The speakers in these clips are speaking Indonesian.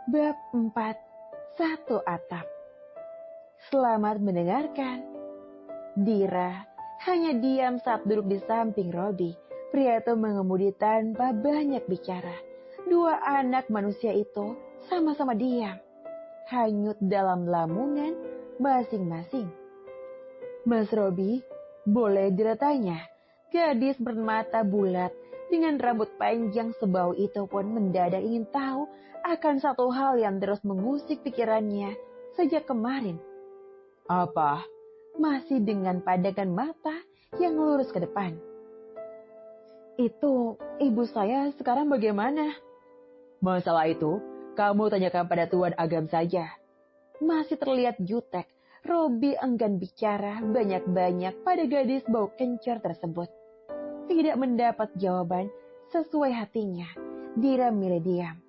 Bab 4. Satu atap. Selamat mendengarkan. Dira hanya diam saat duduk di samping Robi. Pria itu mengemudi tanpa banyak bicara. Dua anak manusia itu sama-sama diam, hanyut dalam lamunan masing-masing. Mas Robi, boleh Dira tanya? Gadis bermata bulat dengan rambut panjang sebau itu pun mendadak ingin tahu akan satu hal yang terus mengusik pikirannya sejak kemarin. Apa? Masih dengan pandangan mata yang lurus ke depan. Itu, ibu saya sekarang bagaimana? Masalah itu, kamu tanyakan pada Tuan Agam saja. Masih terlihat jutek, Robi enggan bicara banyak-banyak pada gadis bau kencur tersebut. Tidak mendapat jawaban sesuai hatinya, Dira milih diam.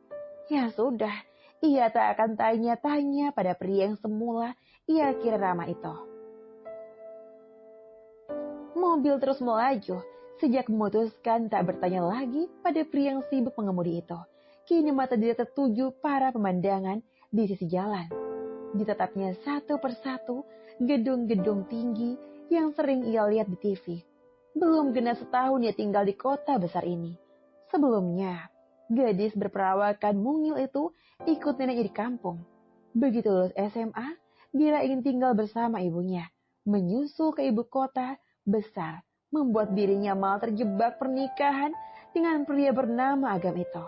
Ya sudah, ia tak akan tanya-tanya pada pria yang semula ia kira ramah itu. Mobil terus melaju, sejak memutuskan tak bertanya lagi pada pria yang sibuk mengemudi itu. Kini mata dia tertuju para pemandangan di sisi jalan. Ditatapnya satu persatu gedung-gedung tinggi yang sering ia lihat di TV. Belum genap setahun ia tinggal di kota besar ini. Sebelumnya, gadis berperawakan mungil itu ikut neneknya di kampung. Begitu lulus SMA, Dira ingin tinggal bersama ibunya. Menyusul ke ibu kota besar, membuat dirinya malah terjebak pernikahan dengan pria bernama Agam itu.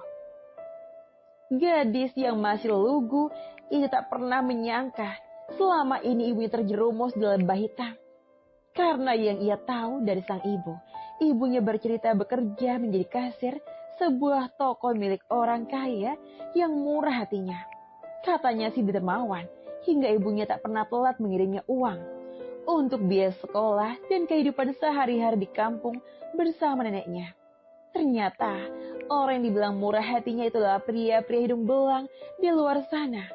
Gadis yang masih lugu, itu tak pernah menyangka selama ini ibunya terjerumus dalam lembah hitam. Karena yang ia tahu dari sang ibu, ibunya bercerita bekerja menjadi kasir sebuah toko milik orang kaya yang murah hatinya. Katanya si dermawan, hingga ibunya tak pernah telat mengirimnya uang untuk biaya sekolah dan kehidupan sehari-hari di kampung bersama neneknya. Ternyata orang yang dibilang murah hatinya itulah pria-pria hidung belang di luar sana.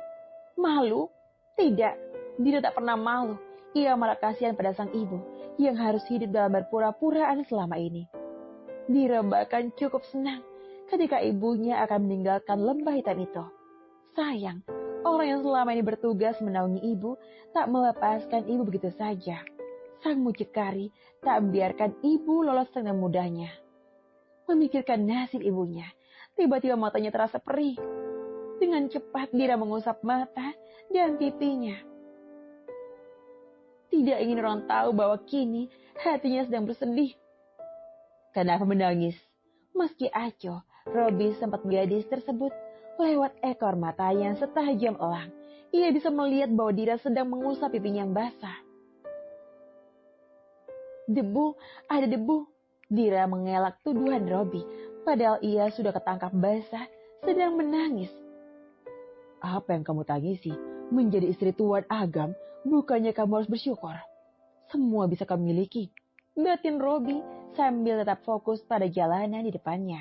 Malu? Tidak, dia tak pernah malu. Ia malah kasihan pada sang ibu yang harus hidup dalam berpura-puraan selama ini. Dira bahkan cukup senang ketika ibunya akan meninggalkan lembah hitam itu. Sayang, orang yang selama ini bertugas menaungi ibu tak melepaskan ibu begitu saja. Sang mucikari tak membiarkan ibu lolos dengan mudahnya. Memikirkan nasib ibunya, tiba-tiba matanya terasa perih. Dengan cepat Dira mengusap mata dan pipinya. Tidak ingin orang tahu bahwa kini hatinya sedang bersedih. Kenapa menangis? Meski acuh, Robi sempat gadis tersebut lewat ekor matanya setajam elang. Ia bisa melihat bahwa Dira sedang mengusap pipinya yang basah. Debu, ada debu. Dira mengelak tuduhan Robi, padahal ia sudah ketangkap basah, sedang menangis. Apa yang kamu tangisi? Menjadi istri Tuan Agam, bukannya kamu harus bersyukur. Semua bisa kamu miliki, batin Robi sambil tetap fokus pada jalanan di depannya.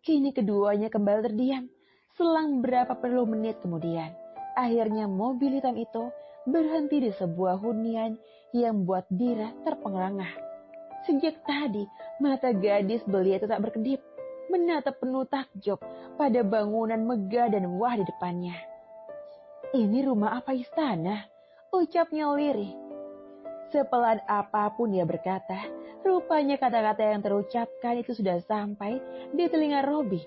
Kini keduanya kembali terdiam. Selang berapa puluh menit kemudian, akhirnya mobil hitam itu berhenti di sebuah hunian yang membuat Dira terpengangah. Sejak tadi, mata gadis belia itu tak berkedip, menatap penuh takjub pada bangunan megah dan wah di depannya. Ini rumah apa istana? Ucapnya lirih. Sepelan apapun dia berkata, rupanya kata-kata yang terucapkan itu sudah sampai di telinga Robi.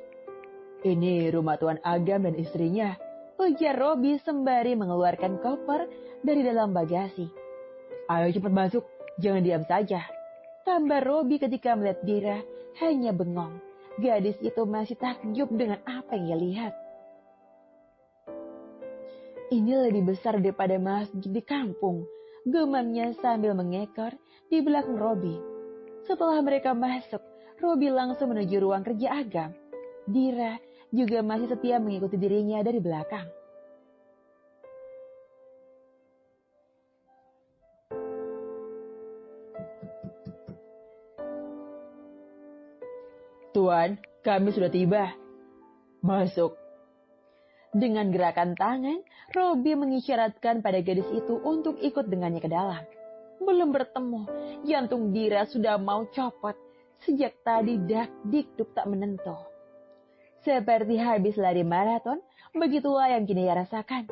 Ini rumah Tuan Agam dan istrinya, ujar Robi sembari mengeluarkan koper dari dalam bagasi. Ayo cepat masuk, jangan diam saja. Tambah Robi ketika melihat Dira hanya bengong. Gadis itu masih takjub dengan apa yang ia lihat. Ini lebih besar daripada masjid di kampung, gemamnya sambil mengekor di belakang Robi. Setelah mereka masuk, Robi langsung menuju ruang kerja Agam. Dira juga masih setia mengikuti dirinya dari belakang. Tuan, kami sudah tiba. Masuk. Dengan gerakan tangan, Robi mengisyaratkan pada gadis itu untuk ikut dengannya ke dalam. Belum bertemu, jantung Dira sudah mau copot. Sejak tadi dak-dikduk tak menentu. Seperti habis lari maraton, begitulah yang kini ia rasakan.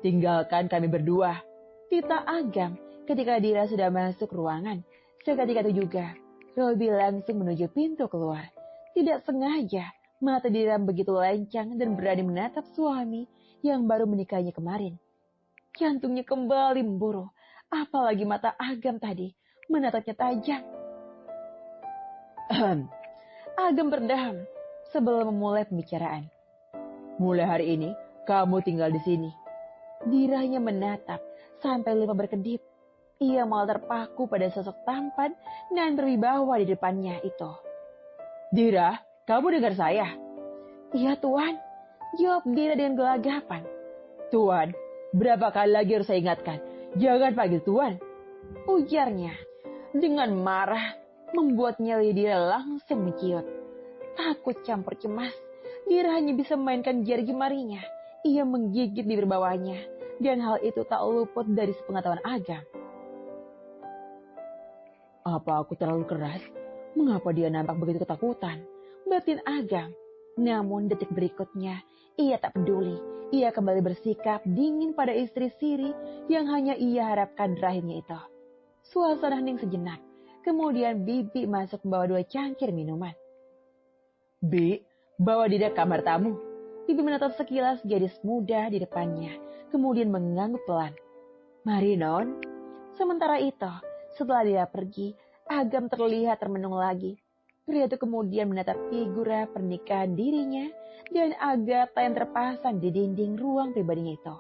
Tinggalkan kami berdua, tita Agam ketika Dira sudah masuk ruangan. Seketika itu juga, Robi langsung menuju pintu keluar. Tidak sengaja, mata Dira begitu lancang dan berani menatap suami yang baru menikahinya kemarin. Jantungnya kembali memburu, apalagi mata Agam tadi menatapnya tajam. Agam berdaham sebelum memulai pembicaraan. Mulai hari ini, kamu tinggal di sini. Dira hanya menatap sampai lupa berkedip. Ia malah terpaku pada sosok tampan dan berwibawa di depannya itu. Dira, kamu dengar saya? Iya Tuan, jawab Dira dengan gelagapan. Tuan, berapa kali lagi harus saya ingatkan? Jangan panggil Tuan, ujarnya. Dengan marah, membuat nyali Dira langsung menciut. Takut campur cemas, Dira hanya bisa memainkan jari jemarinya. Ia menggigit bibir bawahnya, dan hal itu tak luput dari sepengetahuan Agam. Apa aku terlalu keras? Mengapa dia nampak begitu ketakutan? Batin Agam. Namun detik berikutnya, ia tak peduli. Ia kembali bersikap dingin pada istri siri yang hanya ia harapkan rahimnya itu. Suasana hening sejenak. Kemudian Bibi masuk membawa 2 cangkir minuman. Bi, bawa dia ke kamar tamu. Bibi menatap sekilas gadis muda di depannya, kemudian mengangguk pelan. Mari non. Sementara itu, setelah dia pergi, Agam terlihat termenung lagi. Pria itu kemudian menatap figura pernikahan dirinya dan Agatha yang terpasang di dinding ruang pribadinya itu.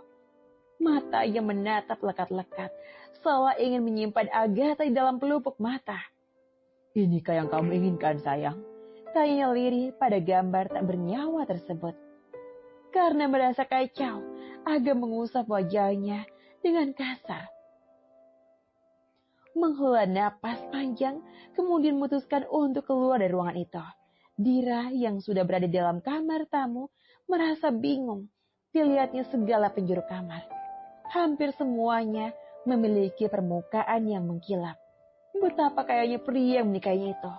Matanya menatap lekat-lekat, seolah ingin menyimpan Agatha di dalam pelupuk mata. Inikah yang kamu inginkan, sayang? Tanya lirih pada gambar tak bernyawa tersebut. Karena merasa kacau, Agam mengusap wajahnya dengan kasar. Menghela napas panjang, kemudian memutuskan untuk keluar dari ruangan itu. Dira yang sudah berada di dalam kamar tamu merasa bingung. Dilihatnya segala penjuru kamar. Hampir semuanya memiliki permukaan yang mengkilap. Betapa kayanya pria yang menikahinya itu.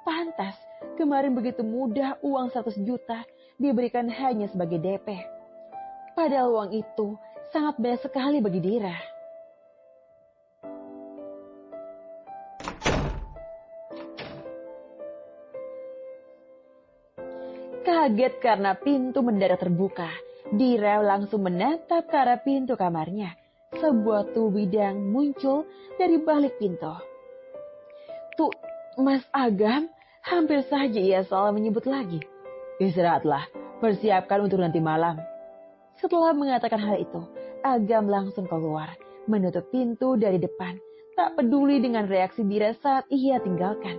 Pantas, kemarin begitu mudah uang 100 juta diberikan hanya sebagai DP. Padahal uang itu sangat banyak sekali bagi Dira. Kaget karena pintu mendadak terbuka, Dira langsung menatap ke arah pintu kamarnya. Sebuah tubuh bidang muncul dari balik pintu. Tuh, Mas Agam, hampir saja ia salah menyebut lagi. Istirahatlah, persiapkan untuk nanti malam. Setelah mengatakan hal itu, Agam langsung keluar, menutup pintu dari depan, tak peduli dengan reaksi Dira saat ia tinggalkan.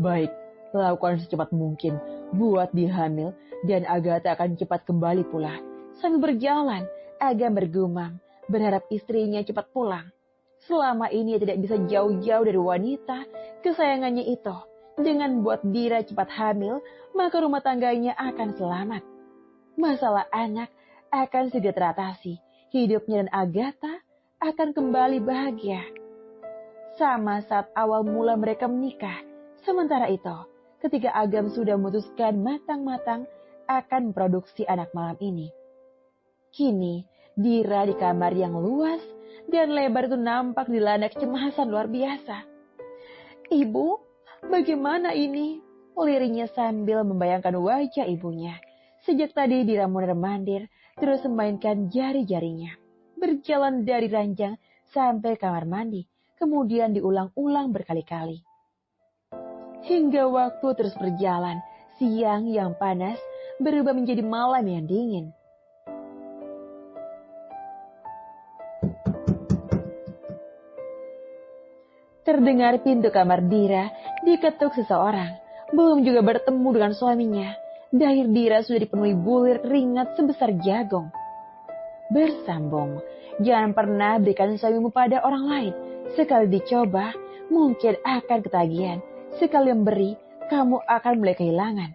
Baik, lakukan secepat mungkin, buat dia hamil, dan Agatha akan cepat kembali pula. Sambil berjalan, Agam bergumam, berharap istrinya cepat pulang. Selama ini ia tidak bisa jauh-jauh dari wanita kesayangannya itu. Dengan buat Dira cepat hamil, maka rumah tangganya akan selamat. Masalah anak akan segera teratasi. Hidupnya dan Agatha akan kembali bahagia. Sama saat awal mula mereka menikah. Sementara itu, ketika Agam sudah memutuskan matang-matang akan memproduksi anak malam ini. Kini, Dira di kamar yang luas dan lebar itu nampak dilanda kecemasan luar biasa. Ibu, bagaimana ini? Lirihnya sambil membayangkan wajah ibunya. Sejak tadi Dira mondar-mandir terus memainkan jari-jarinya. Berjalan dari ranjang sampai kamar mandi, kemudian diulang-ulang berkali-kali. Hingga waktu terus berjalan, siang yang panas berubah menjadi malam yang dingin. Terdengar pintu kamar Dira diketuk seseorang. Belum juga bertemu dengan suaminya, dahir Dira sudah dipenuhi bulir keringat sebesar jagung. Bersambung, jangan pernah berikan suamimu pada orang lain. Sekali dicoba, mungkin akan ketagihan. Sekali memberi, kamu akan mulai kehilangan.